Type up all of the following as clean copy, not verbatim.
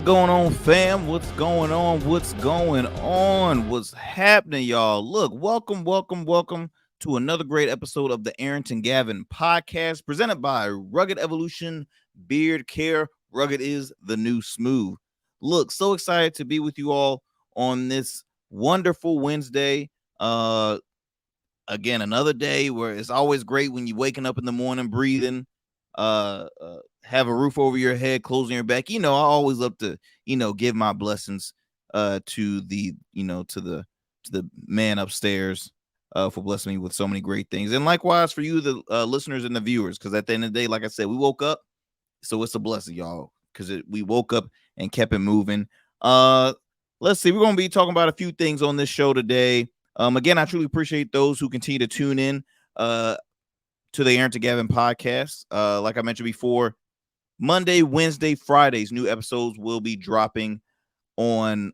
going on, fam? What's going on? What's going on? What's happening, y'all? Look, welcome to another great episode of the Arrington Gavin podcast presented by Rugged Evolution Beard Care. Rugged is the new smooth. Look, so excited to be with you all on this wonderful Wednesday. Again, another day where it's always great when you're waking up in the morning, breathing, have a roof over your head, closing your back. I always love to, give my blessings to the, to the man upstairs for blessing me with so many great things. And likewise for you, the listeners and the viewers, because at the end of the day, like I said, we woke up, so it's a blessing, y'all, because we woke up and kept it moving. Let's see, we're going to be talking about a few things on this show today. Again, I truly appreciate those who continue to tune in to the Arrington Gavin podcast. Like I mentioned before, Monday, Wednesday, Fridays, new episodes will be dropping on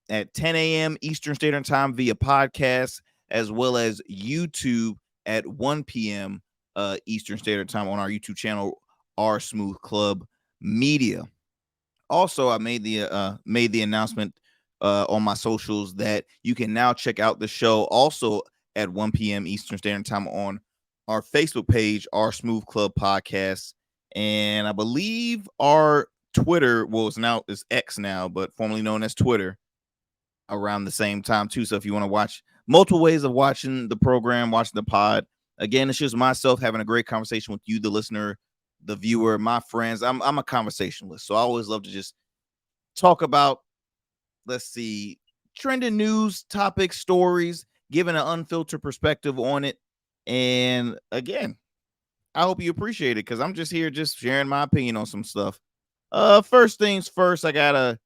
at 10 a.m. Eastern Standard Time via podcast, as well as YouTube at 1 p.m. Eastern Standard Time on our YouTube channel, R Smooth Club Media. Also, I made the announcement on my socials that you can now check out the show also at 1 p.m. Eastern Standard Time on our Facebook page, our Smooth Club Podcast, and I believe our Twitter, well, it's X now, but formerly known as Twitter, around the same time too. So if you want to watch multiple ways of watching the program, watching the pod, again, it's just myself having a great conversation with you, the listener, the viewer, my friends. I'm a conversationalist, so I always love to just talk about, let's see, trending news, topics, stories, giving an unfiltered perspective on it. And again, I hope you appreciate it because I'm just here just sharing my opinion on some stuff. First things first, I gotta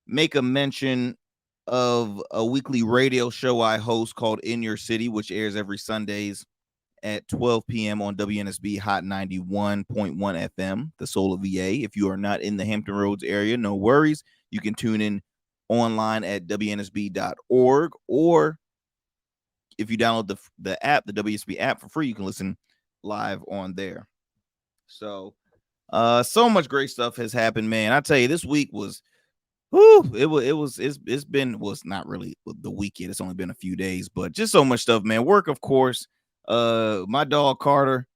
make a mention of a weekly radio show I host called In Your City, which airs every Sundays at 12 p.m. on WNSB Hot 91.1 FM, the Soul of VA. If you are not in the Hampton Roads area, no worries. You can tune in online at WNSB.org, or if you download the app, the WSB app for free, you can listen live on there. So so much great stuff has happened, man. I tell you, this week was it's been, well, it's not really the week yet. It's only been a few days, but just so much stuff, man. Work, of course. My dog Carter,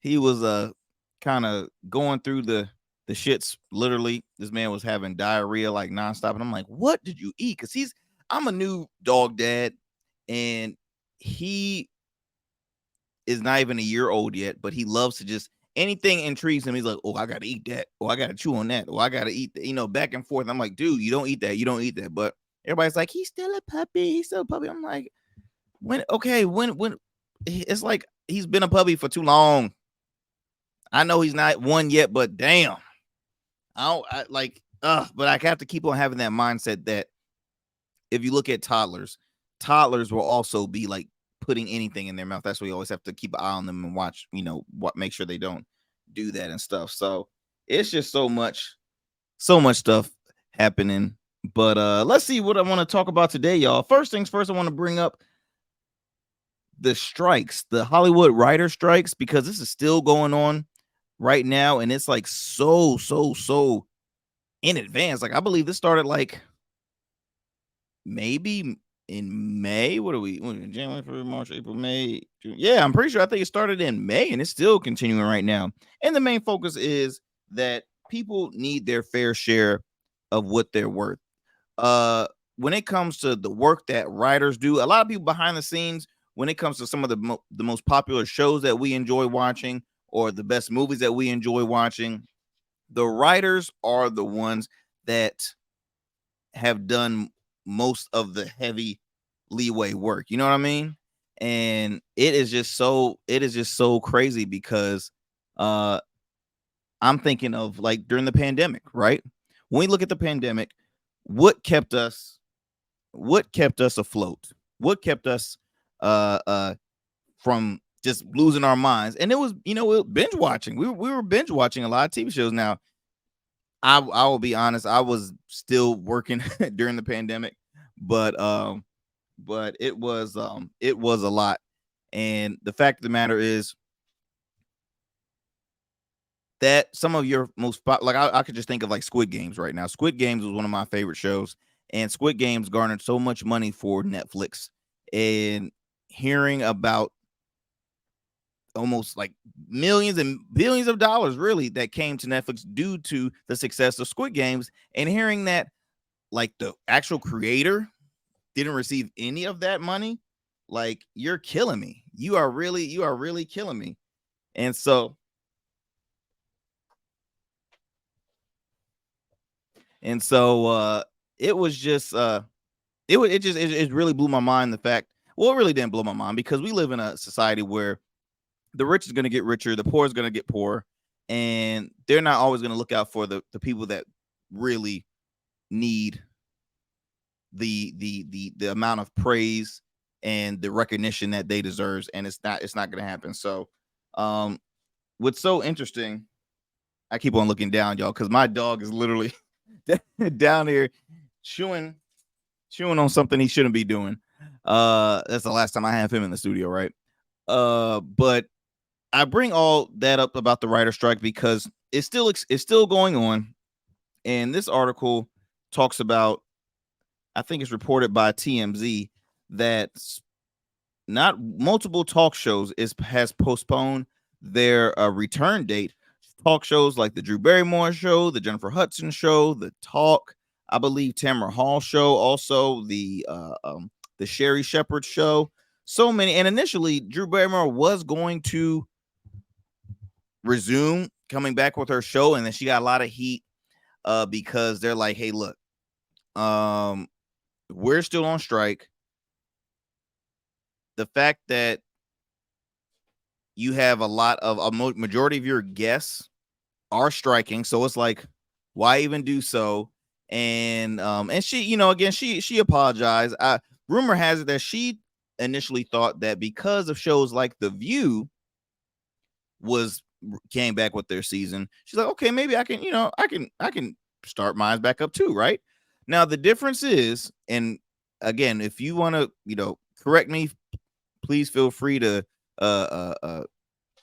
he was kind of going through the shits. Literally, this man was having diarrhea like nonstop, and I'm like, what did you eat? Because I'm a new dog dad, and he is not even a year old yet, but he loves to just, anything intrigues him. He's like, oh, I gotta eat that. Oh, I gotta chew on that. Oh, I gotta eat that. Back and forth. I'm like, dude, you don't eat that. You don't eat that. But everybody's like, he's still a puppy. He's still a puppy. I'm like, when it's like he's been a puppy for too long. I know he's not one yet, but damn. But I have to keep on having that mindset that if you look at toddlers will also be like putting anything in their mouth. That's why you always have to keep an eye on them and watch, make sure they don't do that and stuff. So it's just so much stuff happening. But let's see what I want to talk about today, y'all. First things first, I want to bring up the strikes, the Hollywood writer strikes, because this is still going on right now, and it's like so in advance. Like I believe this started like maybe in May. What are we? January, February, March, April, May, June. Yeah, I'm pretty sure. I think it started in May and it's still continuing right now. And the main focus is that people need their fair share of what they're worth. When it comes to the work that writers do, a lot of people behind the scenes, when it comes to some of the most popular shows that we enjoy watching or the best movies that we enjoy watching, the writers are the ones that have done most of the heavy leeway work. You know what I mean? And it is just so crazy because I'm thinking of like during the pandemic, right? When we look at the pandemic, what kept us afloat? What kept us from just losing our minds? And it was, binge watching. We were binge watching a lot of TV shows. Now, I will be honest, I was still working during the pandemic, but it was a lot. And the fact of the matter is, that some of your most like I could just think of like Squid Games right now. Squid Games was one of my favorite shows, and Squid Games garnered so much money for Netflix. And hearing about almost like millions and billions of dollars really that came to Netflix due to the success of Squid Games, and hearing that like the actual creator didn't receive any of that money, like you're killing me. You are really killing me. And so and so it was just it really blew my mind the fact, well, it really didn't blow my mind because we live in a society where the rich is going to get richer, the poor is going to get poorer, and they're not always going to look out for the people that really need the amount of praise and the recognition that they deserve, and it's not going to happen. So um what's so interesting, I keep on looking down, y'all, because my dog is literally down here chewing on something he shouldn't be doing. That's the last time I have him in the studio, right? But I bring all that up about the writer strike because it's still going on, and this article talks about, I think it's reported by TMZ that not multiple talk shows has postponed their return date. Talk shows like the Drew Barrymore show, the Jennifer Hudson show, the Talk, I believe Tamara Hall show, also the Sherry Shepherd show. So many, and initially Drew Barrymore was going to resume coming back with her show, and then she got a lot of heat because they're like, "Hey, look, we're still on strike. The fact that you have a lot of a majority of your guests are striking, so it's like, why even do so?" And she, again, she apologized. Rumor has it that she initially thought that because of shows like The View was came back with their season, she's like, okay, maybe I can start mine back up too, right? Now the difference is, and again, if you want to, correct me, please feel free to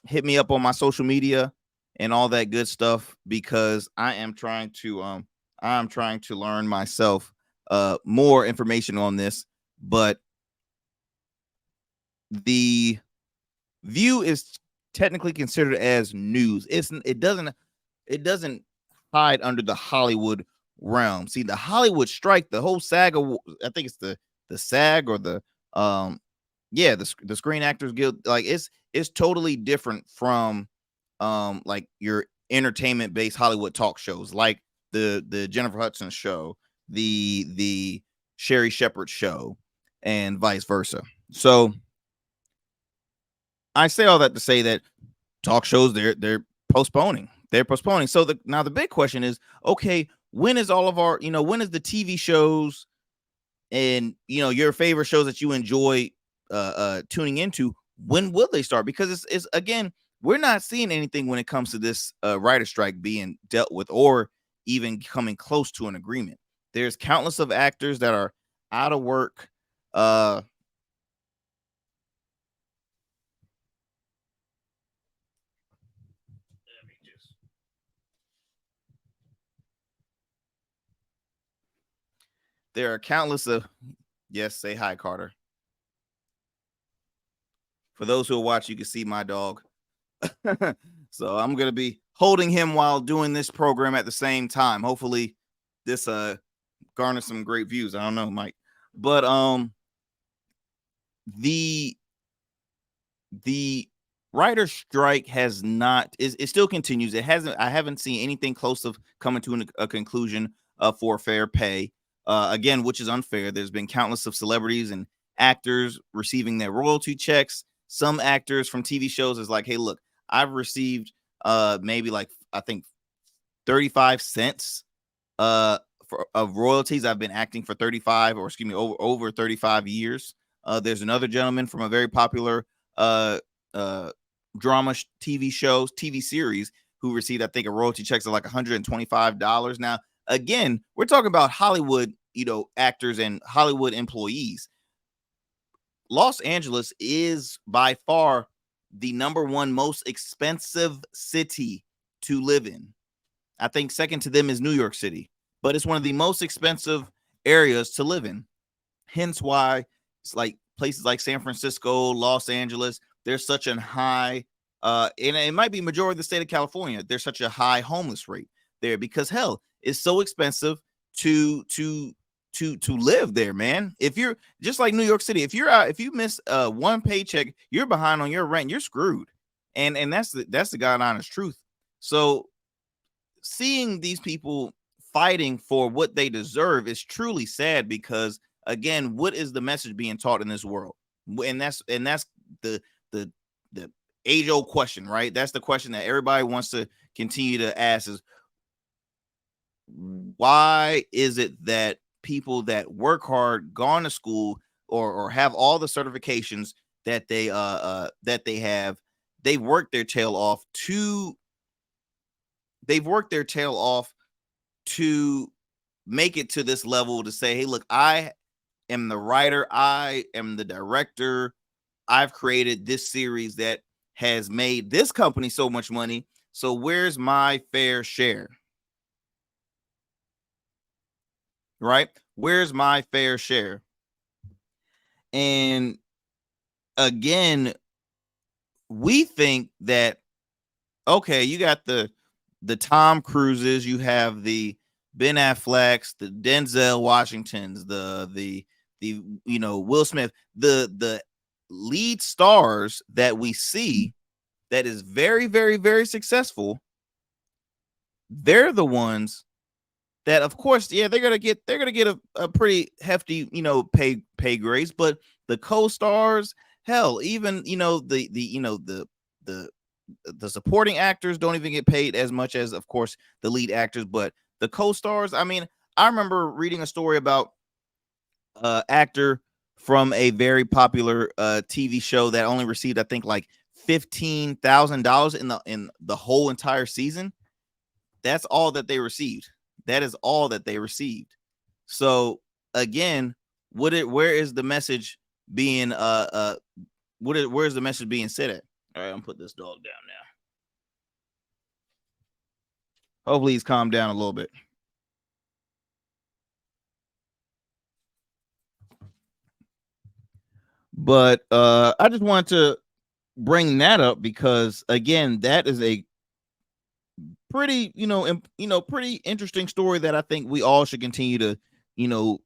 hit me up on my social media and all that good stuff, because I'm trying to learn myself more information on this. But the View is technically considered as news. It doesn't hide under the Hollywood realm. See, the Hollywood strike, the whole SAG, I think it's the SAG or the yeah, the Screen Actors Guild, like it's totally different from like your entertainment based Hollywood talk shows like the Jennifer Hudson show, the Sherry Shepherd show, and vice versa. So I say all that to say that talk shows, they're postponing. They're postponing. So now the big question is, okay, when is all of our, when is the TV shows and your favorite shows that you enjoy tuning into, when will they start? Because it's again, we're not seeing anything when it comes to this writer strike being dealt with or even coming close to an agreement. There's countless of actors that are out of work. There are countless of, yes, say hi, Carter. For those who are watching, you can see my dog. So I'm gonna be holding him while doing this program at the same time. Hopefully, this garners some great views. I don't know, Mike, but the the writer strike has not is it still continues. It hasn't. I haven't seen anything close of coming to a conclusion for fair pay. Again, which is unfair. There's been countless of celebrities and actors receiving their royalty checks. Some actors from TV shows is like, hey, look, I've received maybe like, I think 35 cents of royalties. I've been acting for 35, or excuse me, over 35 years. There's another gentleman from a very popular uh, drama TV shows, TV series, who received, I think, a royalty checks of like $125. Now, again, we're talking about Hollywood, actors and Hollywood employees. Los Angeles is by far the number one most expensive city to live in. I think second to them is New York City, but it's one of the most expensive areas to live in. Hence why it's like places like San Francisco, Los Angeles, there's such a high, and it might be majority of the state of California, there's such a high homeless rate there because hell, it's so expensive to live there, man. If you're just like New York City, if you're out, if you miss one paycheck, you're behind on your rent, you're screwed. And that's the God honest truth. So seeing these people fighting for what they deserve is truly sad because again, what is the message being taught in this world? And that's the the age old question, right? That's the question that everybody wants to continue to ask is why is it that people that work hard, gone to school, or have all the certifications that they have, they work their tail off to they've worked their tail off to make it to this level to say, hey, look, I am the writer, I am the director, I've created this series that has made this company so much money. So where's my fair share? Right? Where's my fair share? And again, we think that okay, you got the Tom Cruises, you have the Ben Afflecks, the Denzel Washingtons, the Will Smith, the lead stars that we see that is very, very, very successful. They're the ones that, of course, yeah, they're gonna get a pretty hefty, pay grades, but the co-stars, hell, even the supporting actors don't even get paid as much as, of course, the lead actors, but the co-stars. I mean, I remember reading a story about actor from a very popular TV show that only received, I think, like $15,000 in the whole entire season. That's all that they received. That is all that they received. So again, where is the message being where's the message being said at? All right, I'm gonna put this dog down now. Hopefully he's calmed down a little bit. But I just wanted to bring that up because again, that is a pretty, pretty interesting story that I think we all should continue to,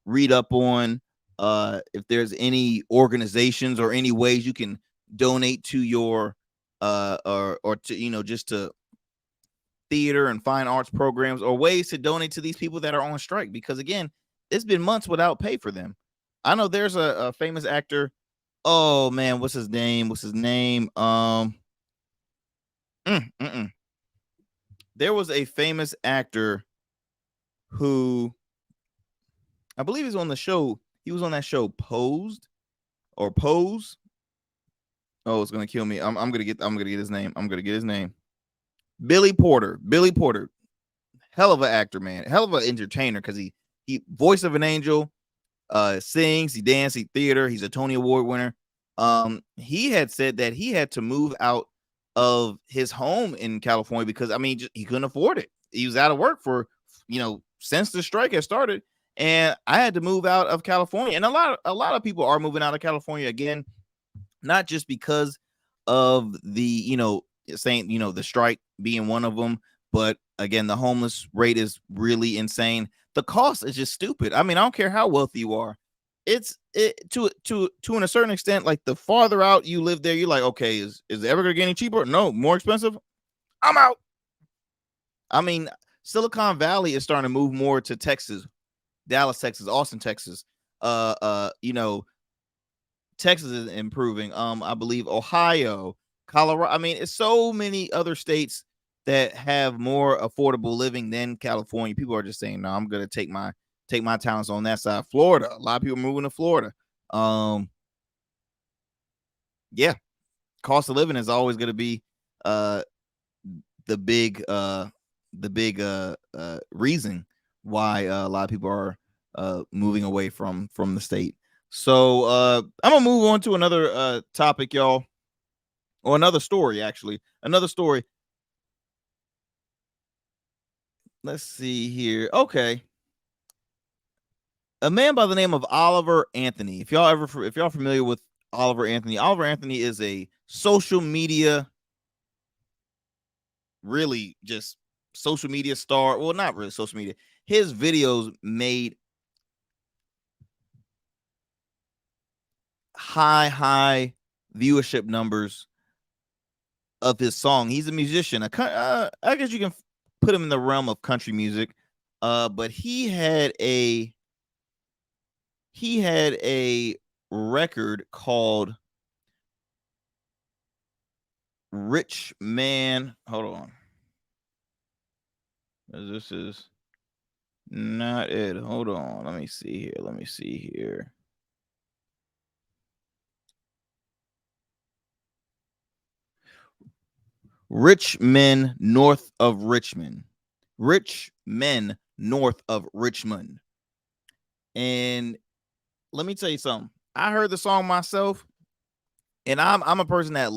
read up on. If there's any organizations or any ways you can donate to your or to, just to theater and fine arts programs or ways to donate to these people that are on strike, because again, it's been months without pay for them. I know there's a famous actor. Oh man, what's his name? There was a famous actor who I believe he's on the show. He was on that show Posed or Pose. Oh, it's gonna kill me. I'm gonna get his name. Billy Porter. Hell of an actor, man. Hell of an entertainer because he voice of an angel, sings, he dances, he theater. He's a Tony Award winner. He had said that he had to move out of his home in California because he couldn't afford it. He was out of work for since the strike had started, and I had to move out of California. And a lot of people are moving out of California again, not just because of the saying the strike being one of them, but again the homeless rate is really insane. The cost is just stupid. I mean, I don't care how wealthy you are. It's to a certain extent, like the farther out you live there, you're like, okay, is it ever gonna get any cheaper? No, more expensive. I'm out. I mean, Silicon Valley is starting to move more to Texas, Dallas, Texas, Austin, Texas. Texas is improving. I believe Ohio, Colorado. I mean, it's so many other states that have more affordable living than California. People are just saying, no, I'm gonna take my talents on that side. Florida, a lot of people moving to Florida. Yeah, cost of living is always going to be the big reason why a lot of people are moving away from the state. So I'm gonna move on to another topic, y'all, or another story. Actually, another story. let's see here. Okay. A man by the name of Oliver Anthony. If y'all familiar with Oliver Anthony is a social media, really just social media star. Well, not really social media. His videos made high viewership numbers of his song. He's a musician. I guess you can put him in the realm of country music. But he had a record called Rich Man. Hold on. This is not it. Hold on. Let me see here. Rich Men North of Richmond. Rich Men North of Richmond. And let me tell you something. I heard the song myself, and I'm a person that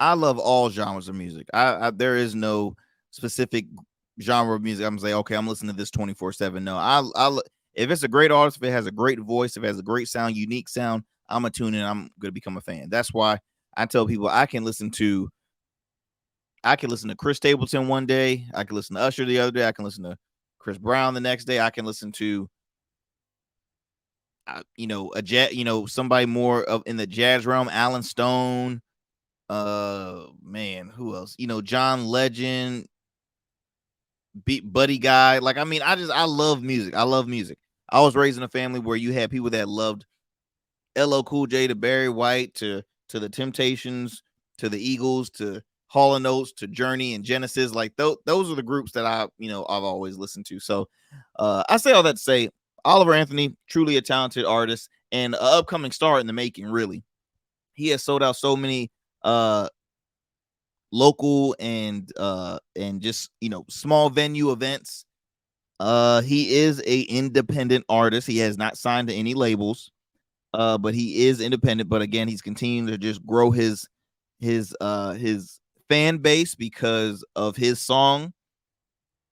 I love all genres of music. I there is no specific genre of music I'm gonna say, okay, I'm listening to this 24/7. No, if it's a great artist, if it has a great voice, if it has a great sound, unique sound, I'm gonna tune in. I'm gonna become a fan. That's why I tell people I can listen to Chris Stapleton one day, I can listen to Usher the other day, I can listen to Chris Brown the next day, I can listen to somebody more of in the jazz realm, Alan Stone, man, who else? John Legend, Buddy Guy. Like, I mean, I love music. I love music. I was raised in a family where you had people that loved LL Cool J to Barry White to the Temptations to the Eagles to Hall and Oates to Journey and Genesis. Like those are the groups that I've always listened to. So I say all that to say Oliver Anthony, truly a talented artist and an upcoming star in the making, really. He has sold out so many local and just small venue events. He is a independent artist. He has not signed to any labels. But he is independent. But again, he's continuing to just grow his fan base because of his song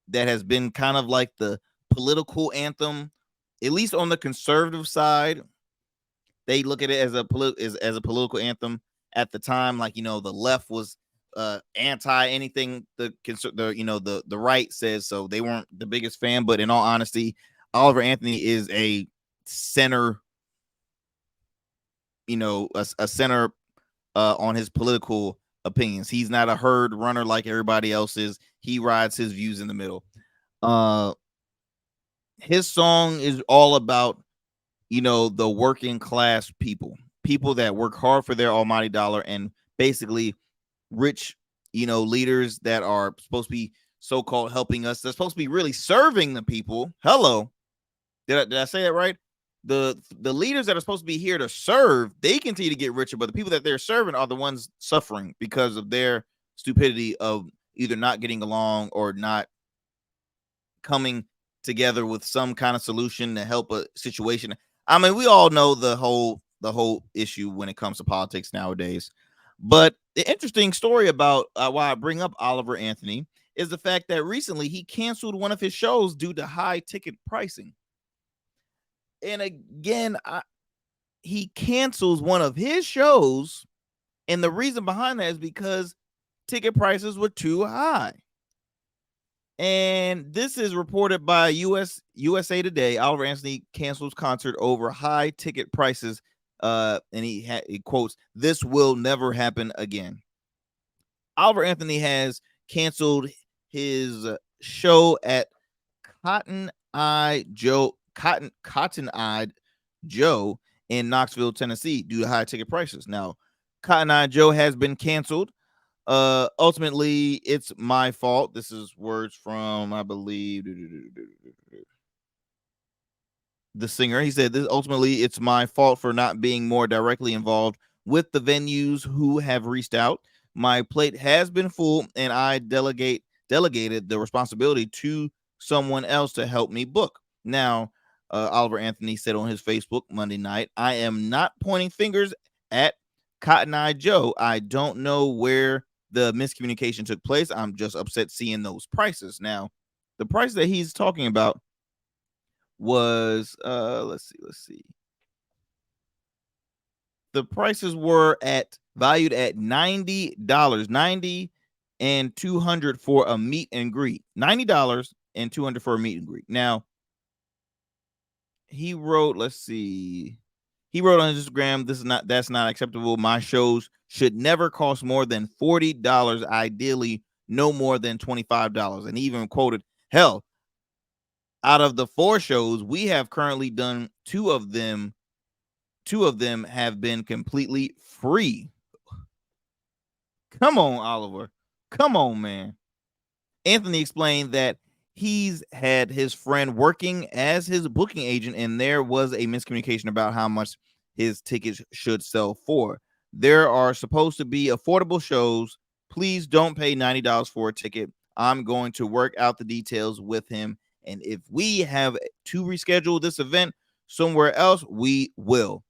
that has been kind of like the political anthem, at least on the conservative side. They look at it as a political anthem at the time. Like, the left was anti anything the right says, so they weren't the biggest fan. But in all honesty, Oliver Anthony is a center, a center on his political opinions. He's not a herd runner like everybody else is. He rides his views in the middle. His song is all about the working class people that work hard for their almighty dollar, and basically rich leaders that are supposed to be so-called helping us. They're supposed to be really serving the people. Hello, did I say that right? The leaders that are supposed to be here to serve, they continue to get richer, but the people that they're serving are the ones suffering because of their stupidity of either not getting along or not coming together with some kind of solution to help a situation. I mean, we all know the whole issue when it comes to politics nowadays. But the interesting story about why I bring up Oliver Anthony is the fact that recently he canceled one of his shows due to high ticket pricing. And again, he cancels one of his shows, and the reason behind that is because ticket prices were too high. And this is reported by USA Today. Oliver Anthony cancels concert over high ticket prices. And he quotes, "This will never happen again." Oliver Anthony has canceled his show at Cotton Eyed Joe in Knoxville, Tennessee, due to high ticket prices. Now, Cotton Eye Joe has been canceled. Ultimately, it's my fault. This is words from, I believe, the singer. He said, "This ultimately, it's my fault for not being more directly involved with the venues who have reached out. My plate has been full, and I delegated the responsibility to someone else to help me book." Now, Oliver Anthony said on his Facebook Monday night, "I am not pointing fingers at Cotton Eye Joe. I don't know where the miscommunication took place. I'm just upset seeing those prices." Now, The price that he's talking about was let's see. The prices were valued at $90, 90 and 200 for a meet and greet. $90 and 200 for a meet and greet. Now, he wrote, let's see. He wrote on Instagram, that's not acceptable. My shows should never cost more than $40, ideally no more than $25. And he even quoted, hell, out of the 4 shows we have currently done, two of them have been completely free. Come on, Oliver. Come on, man. Anthony explained that he's had his friend working as his booking agent, and there was a miscommunication about how much his tickets should sell for. There are supposed to be affordable shows. Please don't pay $90 for a ticket. I'm going to work out the details with him, and if we have to reschedule this event somewhere else, we will.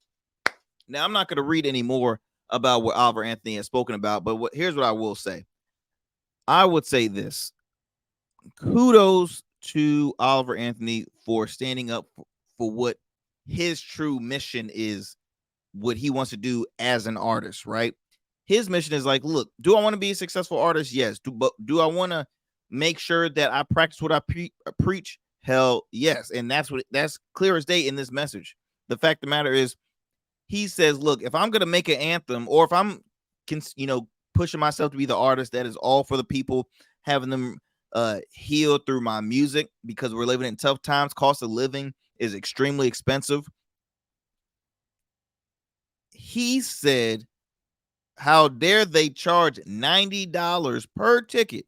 Now, I'm not going to read any more about what Oliver Anthony has spoken about, but here's what I will say. I would say this. Kudos to Oliver Anthony for standing up for what his true mission is, what he wants to do as an artist, right? His mission is like, look, do I want to be a successful artist? Yes. But do I want to make sure that I practice what I preach? Hell yes. And that's clear as day in this message. The fact of the matter is, he says, look, if I'm going to make an anthem, or if I'm, pushing myself to be the artist that is all for the people, having them heal through my music, because we're living in tough times. Cost of living is extremely expensive. He said, how dare they charge $90 per ticket,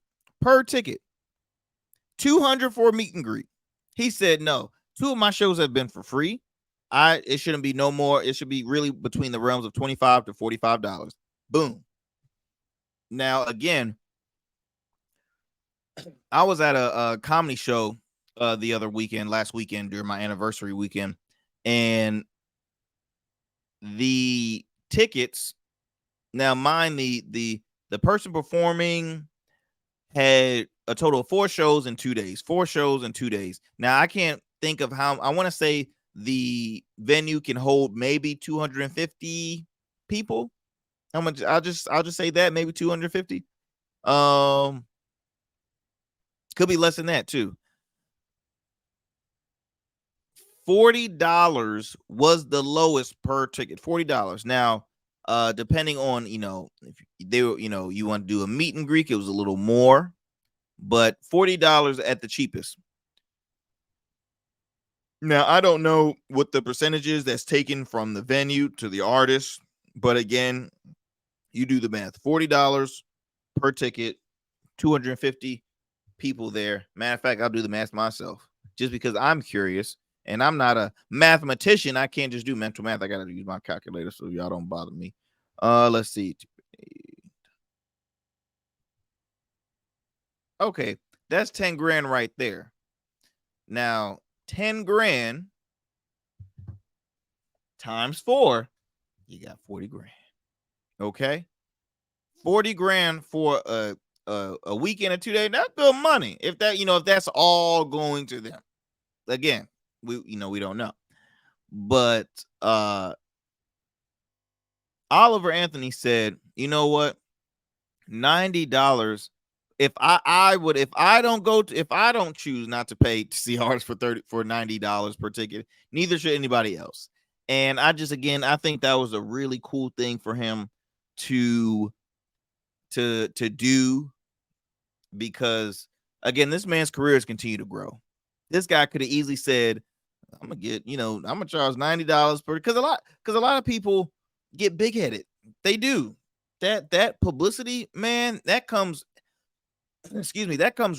200 for a meet and greet. He said, no, 2 of my shows have been for free. It shouldn't be no more. It should be really between the realms of $25 to $45. Boom. Now, again, I was at a comedy show the other weekend, last weekend, during my anniversary weekend, and the tickets, now mind the person performing had a total of 4 shows in 2 days. 4 shows in 2 days. Now, I can't think of how. I want to say the venue can hold maybe 250 people. How much? I'll just say that, maybe 250. Could be less than that too. $40 was the lowest per ticket. $40. Now, depending on, if they were, you want to do a meet and greet, it was a little more, but $40 at the cheapest. Now, I don't know what the percentage is that's taken from the venue to the artist, but again, you do the math. $40 per ticket, 250 people there. Matter of fact, I'll do the math myself just because I'm curious, and I'm not a mathematician. I can't just do mental math. I got to use my calculator, so y'all don't bother me. Let's see. Okay, that's 10 grand right there. Now, 10 grand times 4, you got 40 grand. Okay, 40 grand for a weekend or 2 days. That's good money. If that's all going to them. Again, we don't know. But Oliver Anthony said, you know what? $90. If I don't choose not to pay to see artists for $90 per ticket, neither should anybody else. And I think that was a really cool thing for him to do, because again, this man's career has continued to grow. This guy could have easily said, I'm gonna charge $90 per, because a lot of people get big headed. They do. That publicity, man, that comes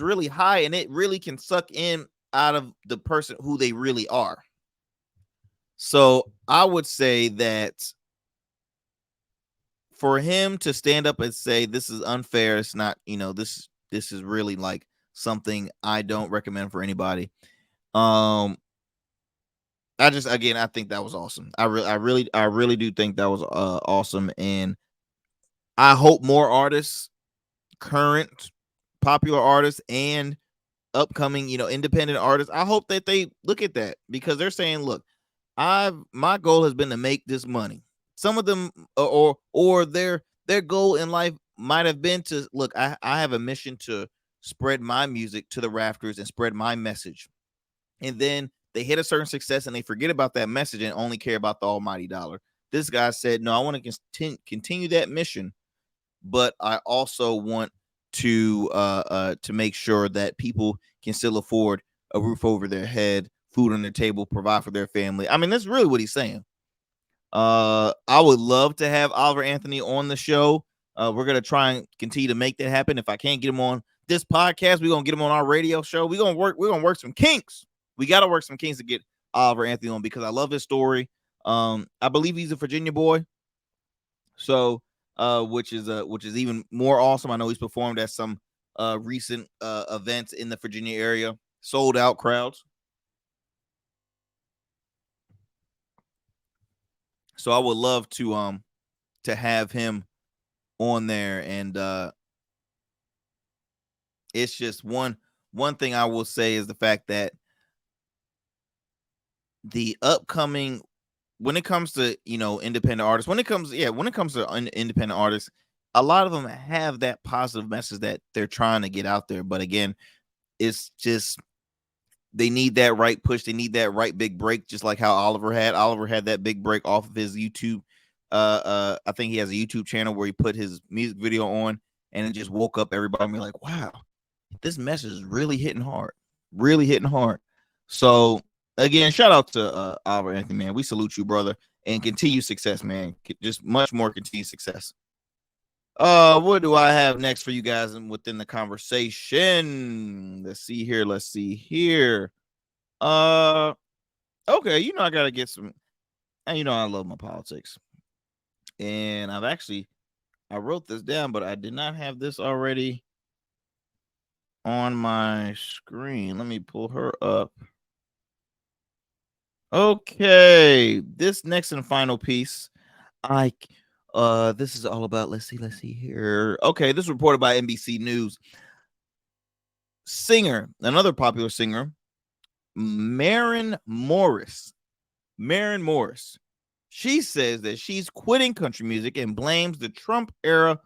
really high, and it really can suck in out of the person who they really are. So I would say that for him to stand up and say this is unfair, it's not, this is really like something I don't recommend for anybody. I think that was awesome. I really do think that was awesome, and I hope more artists, current popular artists and upcoming, independent artists, I hope that they look at that, because they're saying, look, my goal has been to make this money. Some of them, or their goal in life might have been to look, I have a mission to spread my music to the rafters and spread my message. And then they hit a certain success and they forget about that message and only care about the almighty dollar. This guy said, no, I want to continue that mission, but I also want to make sure that people can still afford a roof over their head, food on their table, provide for their family. I mean, that's really what he's saying. I would love to have Oliver Anthony on the show. We're gonna try and continue to make that happen. If I can't get him on this podcast, we're gonna get him on our radio show. We're gonna work some kinks. We gotta work some kinks to get Oliver Anthony on, because I love his story. I believe he's a Virginia boy. So which is even more awesome. I know he's performed at some recent events in the Virginia area, sold out crowds. So I would love to have him on there. And it's just one thing I will say is the fact that the upcoming, when it comes to independent artists, when it comes to independent artists, a lot of them have that positive message that they're trying to get out there. But again, it's just, they need that right push. They need that right big break, just like how Oliver had that big break off of his YouTube. I think he has a YouTube channel where he put his music video on, and it just woke up everybody and be like, wow, this message is really hitting hard. So again, shout out to Oliver Anthony, man. We salute you, brother, and continue success, man. Just much more continued success. What do I have next for you guys and within the conversation? Let's see here. Okay, I gotta get some, and I love my politics. And I wrote this down, but I did not have this already on my screen. Let me pull her up. Okay, this next and final piece, this is all about, let's see here. Okay, this is reported by NBC News. Another popular singer, Maren Morris. She says that she's quitting country music and blames the Trump era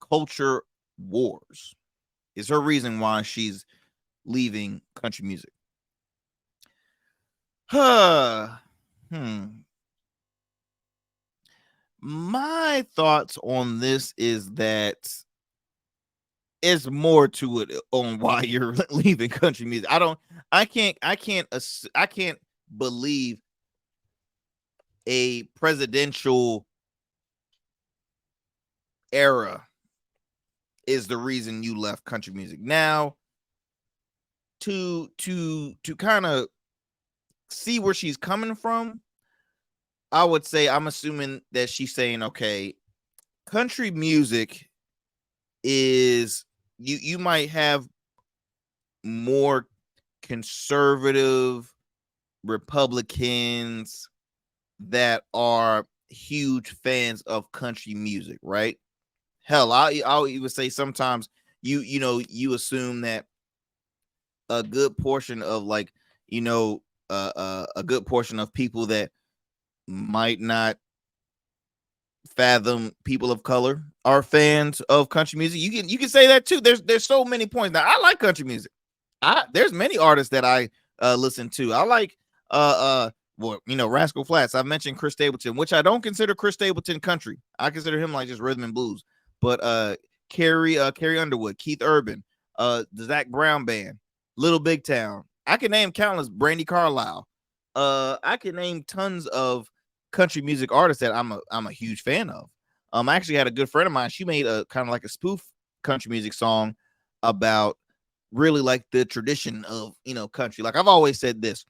culture wars. Is her reason why she's leaving country music. My thoughts on this is that it's more to it on why you're leaving country music. I can't believe a presidential era is the reason you left country music. Now, to kind of see where she's coming from, I would say, I'm assuming that she's saying, okay, country music is, you might have more conservative Republicans that are huge fans of country music, right? Hell, I'll even say sometimes you assume that a good portion of a good portion of people that might not fathom people of color are fans of country music. You can say that too. There's so many points. Now, I like country music. There's many artists that I listen to. I like Rascal Flatts. I've mentioned Chris Stapleton, which I don't consider Chris Stapleton country. I consider him like just rhythm and blues. But Carrie Underwood, Keith Urban, the Zach Brown Band, Little Big Town. I can name countless. Brandy Carlisle. I can name tons of country music artists that I'm a huge fan of. I actually had a good friend of mine. She made a kind of like a spoof country music song about really like the tradition of country. Like I've always said this,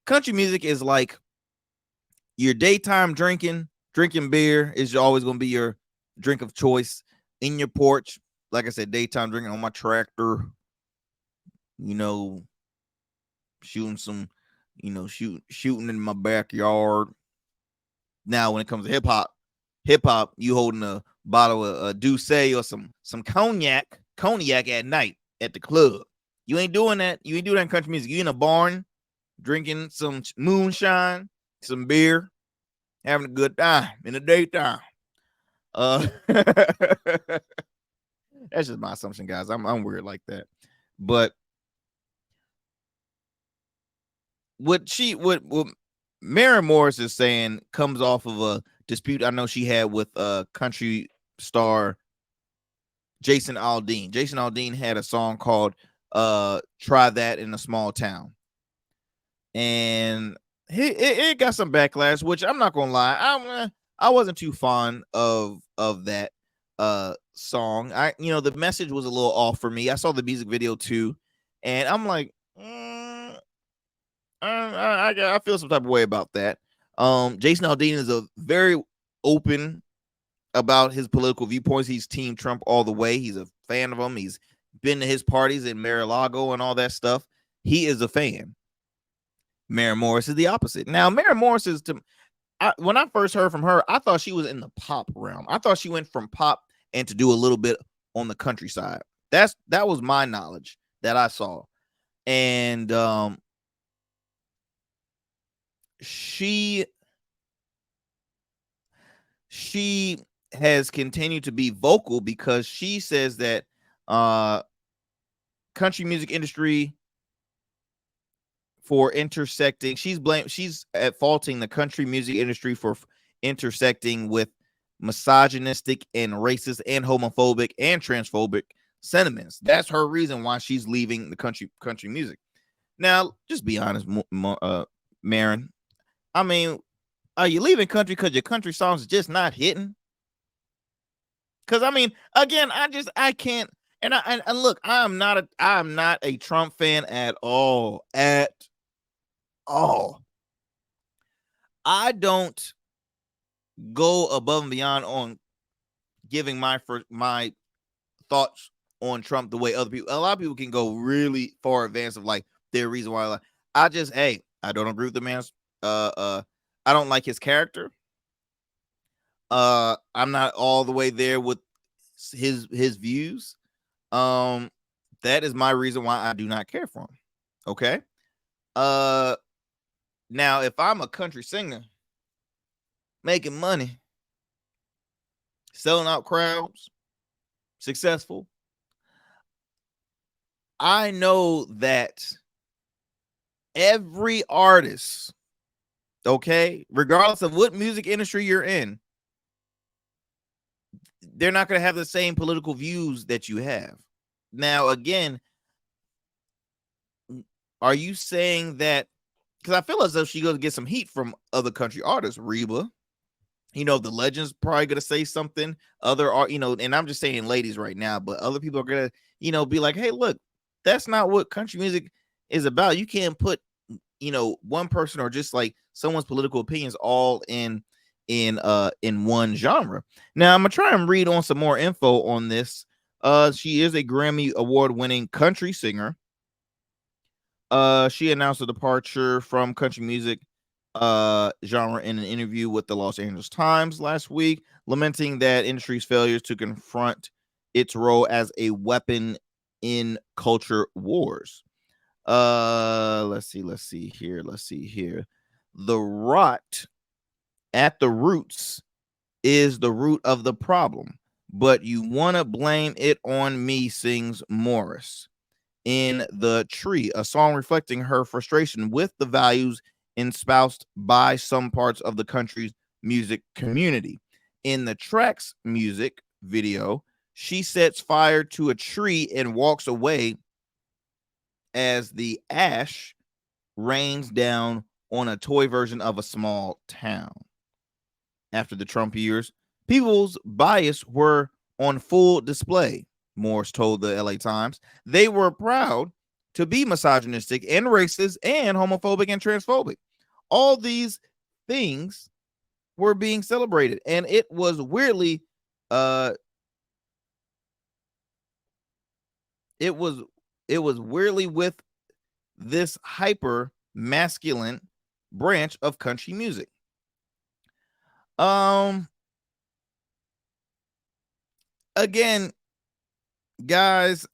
country music is like your daytime drinking beer is always going to be your drink of choice in your porch. Like I said, daytime drinking on my tractor, shooting some, shooting in my backyard. Now, when it comes to hip hop, you holding a bottle of Douce or some cognac at night at the club. You ain't doing that. You ain't doing that in country music. You in a barn drinking some moonshine, some beer, having a good time in the daytime. That's just my assumption, guys. I'm weird like that. But what Maren Morris is saying comes off of a dispute I know she had with country star Jason Aldean. Jason Aldean had a song called Try That in a Small Town. And it got some backlash, which I'm not gonna lie, I wasn't too fond of that song. The message was a little off for me. I saw the music video too, and I'm like, I feel some type of way about that. Jason Aldean is a very open about his political viewpoints. He's Team Trump all the way. He's a fan of him. He's been to his parties in Mar-a-Lago and all that stuff. He is a fan. Maren Morris is the opposite. Now, Maren Morris is when I first heard from her, I thought she was in the pop realm. I thought she went from pop and to do a little bit on the countryside. That was my knowledge that I saw. And she has continued to be vocal because she says that country music industry for intersecting, she's at faulting the country music industry for intersecting with misogynistic and racist and homophobic and transphobic sentiments. That's her reason why she's leaving the country music. Now, just be honest, Maren. I mean, are you leaving country because your country songs are just not hitting? Because I mean, again, I can't. And look, I'm not a Trump fan at all. I don't go above and beyond on giving my thoughts on Trump the way other people. A lot of people can go really far advanced of like their reason why. I don't agree with the man's. I don't like his character. I'm not all the way there with his views. That is my reason why I do not care for him. Okay. Now if I'm a country singer making money, selling out crowds, successful, I know that every artist, okay, regardless of what music industry you're in, they're not going to have the same political views that you have. Now, again, are you saying that? Because I feel as though she's going to get some heat from other country artists. Reba, the Legends probably going to say something. Other art, and I'm just saying ladies right now, but other people are going to, be like, hey, look, that's not what country music is about. You can't put, one person or just like someone's political opinions all in one genre. Now I'm gonna try and read on some more info on this. She is a Grammy award winning country singer. She announced a departure from country music genre in an interview with the Los Angeles Times last week, lamenting that industry's failures to confront its role as a weapon in culture wars. Let's see here. The rot at the roots is the root of the problem, but you want to blame it on me, sings Morris in The Tree, a song reflecting her frustration with the values espoused by some parts of the country's music community. In the track's music video, she sets fire to a tree and walks away as the ash rains down on a toy version of a small town. After the Trump years, people's bias were on full display, Morris told the LA Times. They were proud to be misogynistic and racist and homophobic and transphobic. All these things were being celebrated, and it was weirdly with this hyper masculine branch of country music. Again, guys,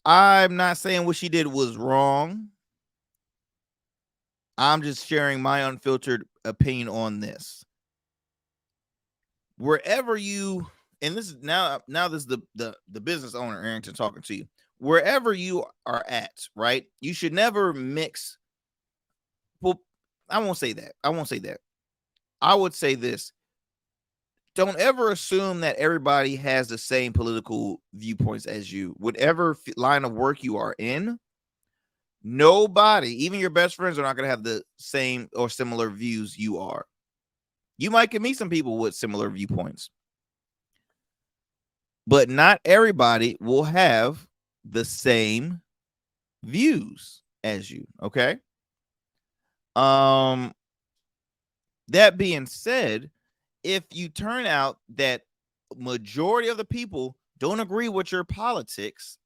I'm not saying what she did was wrong. I'm just sharing my unfiltered opinion on this. Wherever you, and this is now this is the business owner, Arrington, talking to you. Wherever you are at, right? You should never mix. Well, I won't say that. I won't say that. I would say this. Don't ever assume that everybody has the same political viewpoints as you. Whatever line of work you are in, nobody, even your best friends, are not going to have the same or similar views you are. You might can meet some people with similar viewpoints, but not everybody will have the same views as you. Okay. That being said, if you turn out that majority of the people don't agree with your politics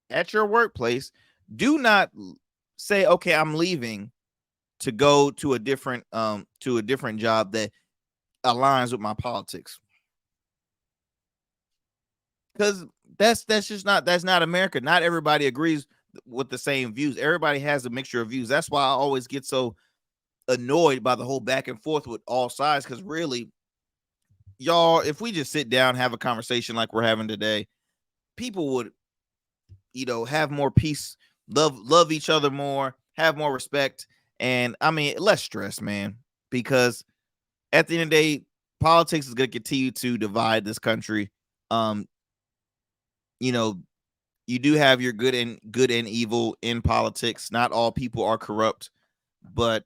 at your workplace, do not say, okay, I'm leaving to go to a different job that aligns with my politics. Because that's just not, that's not America. Not everybody agrees with the same views. Everybody has a mixture of views. That's why I always get so annoyed by the whole back and forth with all sides, because really, y'all, if we just sit down, have a conversation like we're having today, people would, have more peace, love each other more, have more respect, and I mean less stress, man. Because at the end of the day, politics is going to continue to divide this country. Um, you do have your good and evil in politics. Not all people are corrupt, but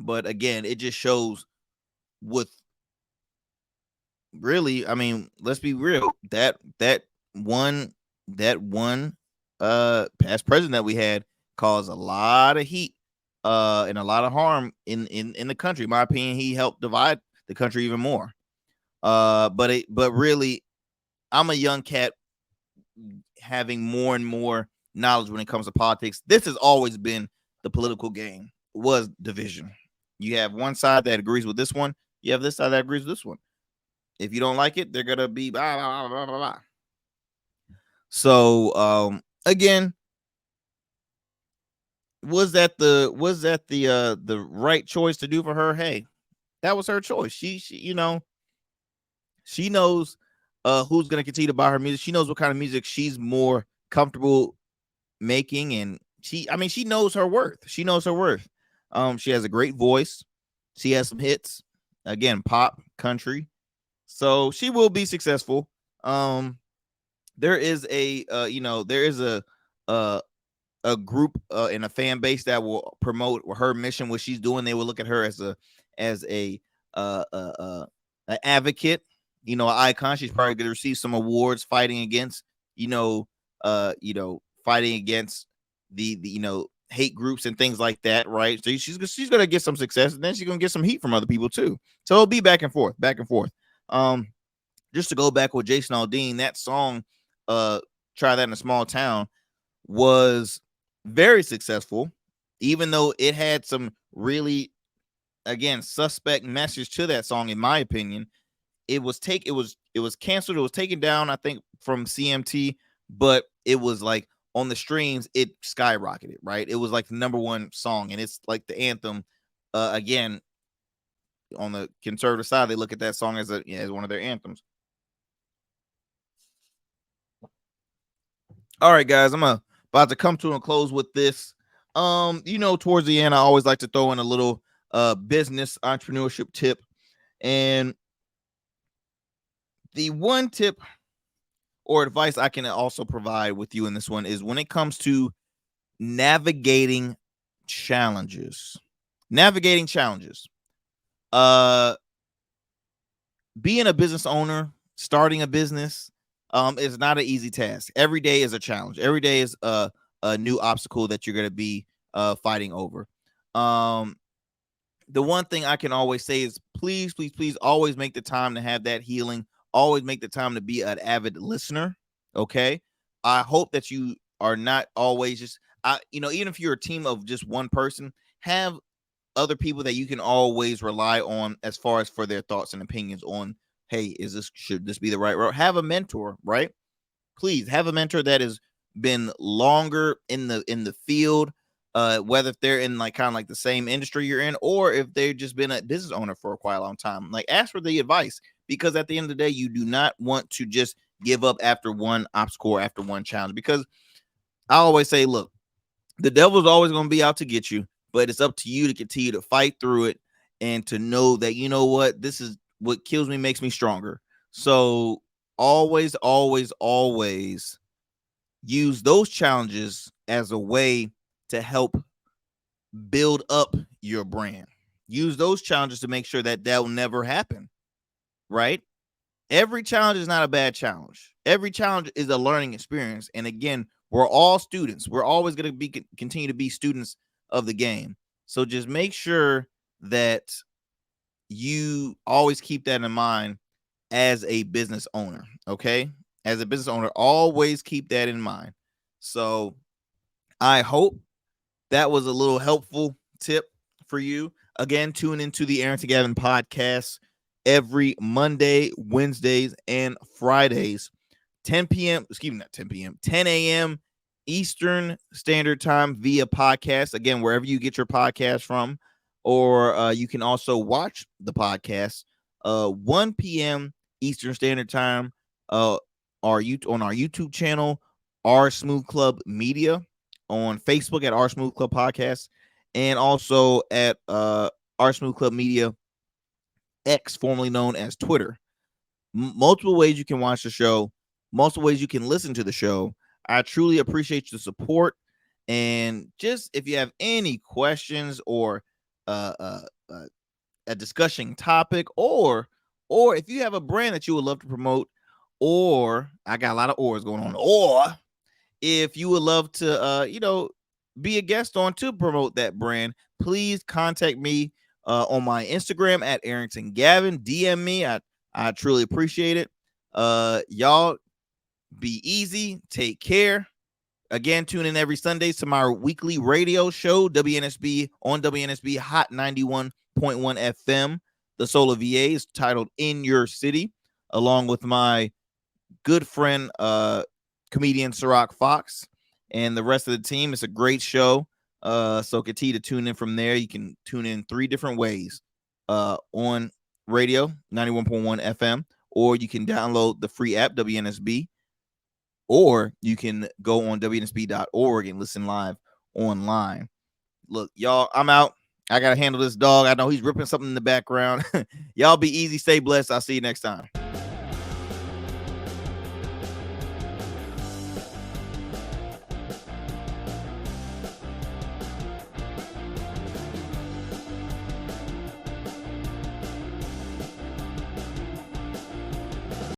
again, it just shows with, really, I mean, let's be real. One past president that we had caused a lot of heat and a lot of harm in the country. In my opinion, he helped divide the country even more. But really, I'm a young cat having more and more knowledge when it comes to politics. This has always been the political game, was division. You have one side that agrees with this one, you have this side that agrees with this one. If you don't like it, they're gonna be blah blah blah blah blah. So again, was that the right choice to do for her? Hey, that was her choice. She she knows who's gonna continue to buy her music. She knows what kind of music she's more comfortable making, and she knows her worth. She knows her worth. She has a great voice. She has some hits. Again, pop, country. So she will be successful. There is a group and a fan base that will promote her mission, what she's doing. They will look at her as a an advocate, an icon. She's probably going to receive some awards fighting against, fighting against the hate groups and things like that, right? So she's going to get some success, and then she's going to get some heat from other people too. So it'll be back and forth, back and forth. Just to go back with Jason Aldean, that song, Try That in a Small Town, was very successful, even though it had some really, again, suspect message to that song. In my opinion, it was canceled. It was taken down, I think, from CMT, but it was like on the streams, it skyrocketed, right? It was like the number one song, and it's like the anthem. Again, on the conservative side, they look at that song as one of their anthems. All right, guys, I'm about to come to a close with this. Towards the end, I always like to throw in a little business entrepreneurship tip. And the one tip or advice I can also provide with you in this one is when it comes to navigating challenges. Being a business owner, starting a business, is not an easy task. Every day is a challenge. Every day is a new obstacle that you're going to be fighting over. The one thing I can always say is please, please, please always make the time to have that healing. Always make the time to be an avid listener. Okay. I hope that you are not always just, even if you're a team of just one person, have other people that you can always rely on as far as for their thoughts and opinions on, hey, should this be the right route? Have a mentor, right? Please have a mentor that is been longer in the field, whether if they're in like kind of like the same industry you're in, or if they've just been a business owner for quite a long time. Like, ask for the advice, because at the end of the day, you do not want to just give up after one obstacle or after one challenge. Because I always say, look, the devil's always going to be out to get you, but it's up to you to continue to fight through it and to know that, you know what, this is what kills me makes me stronger. So always, always, always use those challenges as a way to help build up your brand. Use those challenges to make sure that that will never happen, right? Every challenge is not a bad challenge. Every challenge is a learning experience. And again, we're all students. We're always going to be continue to be students of the game. So just make sure that you always keep that in mind as a business owner. Okay. As a business owner, always keep that in mind. So I hope that was a little helpful tip for you. Again, tune into the Arrington Gavin podcast every Monday, Wednesdays, and Fridays, 10 p.m. Excuse me, not 10 p.m., 10 a.m. Eastern Standard Time via podcast. Again, wherever you get your podcast from, or you can also watch the podcast 1 p.m. Eastern Standard Time on our YouTube channel, R Smooth Club Media, on Facebook at R Smooth Club Podcast, and also at R Smooth Club Media X, formerly known as Twitter. Multiple ways you can watch the show, multiple ways you can listen to the show. I truly appreciate your support. And just if you have any questions or a discussion topic, or if you have a brand that you would love to promote, or I got a lot of ors going on, or if you would love to be a guest on to promote that brand, please contact me on my Instagram at Arrington Gavin. DM me. I truly appreciate it. Y'all be easy. Take care. Again, tune in every Sunday to my weekly radio show, WNSB, on WNSB Hot 91.1 FM. The Soul of VA is titled In Your City, along with my good friend, comedian Ciroc Fox, and the rest of the team. It's a great show. So continue to tune in from there. You can tune in 3 different ways, on radio, 91.1 FM, or you can download the free app, WNSB, or you can go on WNSB.org and listen live online. Look, y'all, I'm out. I got to handle this dog. I know he's ripping something in the background. Y'all be easy. Stay blessed. I'll see you next time.